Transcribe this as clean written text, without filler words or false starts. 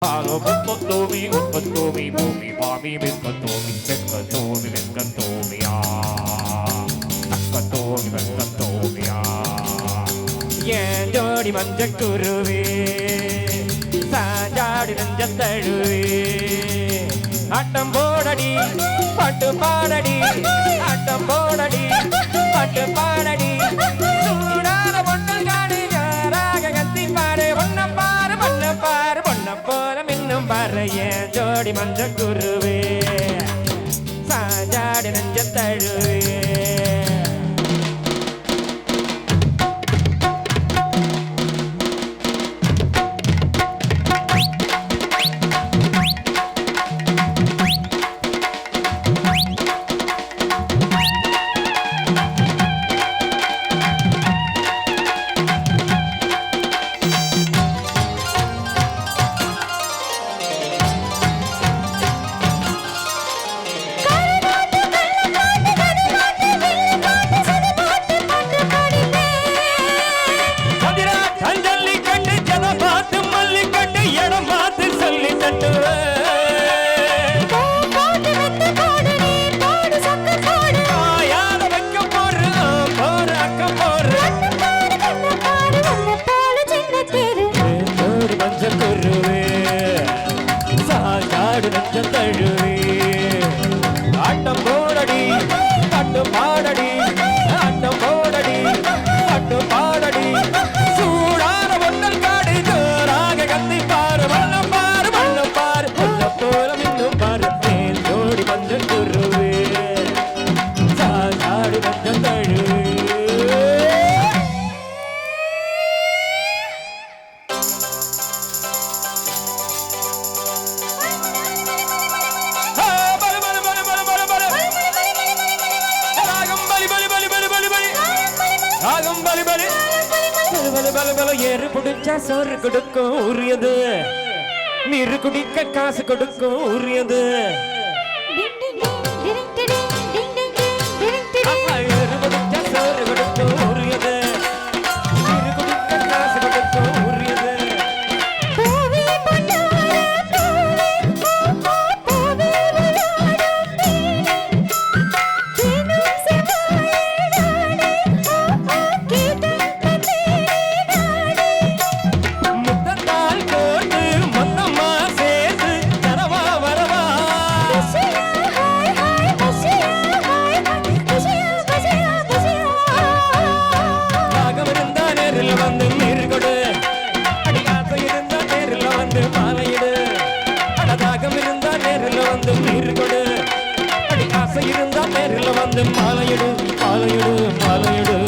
Hello, Miskatomi, Miskatomi, Boomy, Bobby, Miskatomi, Miskatomi, Miskatomi, Miskatomi, Miskatomi, ஏன் ஜோடி மஞ்ச குருவே சாஞ்சாடி நெஞ்ச தழுவே ஆட்டம் போடடி பாட்டு பாடடி ஆட்டம் போடடி பாட்டு பாடடி சூடான பொண்ணல் காடு யாராக கத்தி பாரு பொண்ண பாரு பொண்ண பாரு பொண்ண போல மின்னும் பாரு ஏன் ஜோடி மஞ்ச குருவே சாஞ்சாடி நெஞ்ச தழுவே ஆட்டம் போடடி பாட்டு பாடடி ஆட்டம் போடடி பாட்டு பாடடி சூடான பொன்னல் காடு ஜோராக கத்தி பாரு வண்ணம் பாரு வண்ணம் பாரு பொல்ல போல மின்னும் பாரு தேன் ஜோடி மஞ்சள் குருவே சாடு மஞ்சள் தழுவே ஏறு குடிச்சா சோறு கொடுக்கும் உரியது நீரு குடிக்க காசு கொடுக்கும் உரியது ஏறு குடிச்சா சோறு கொடுக்கும் உரியது நீரு குடிக்க காசு கொடுக்கும் உரியது மாலையிடு மாலையிடு மாலையிடு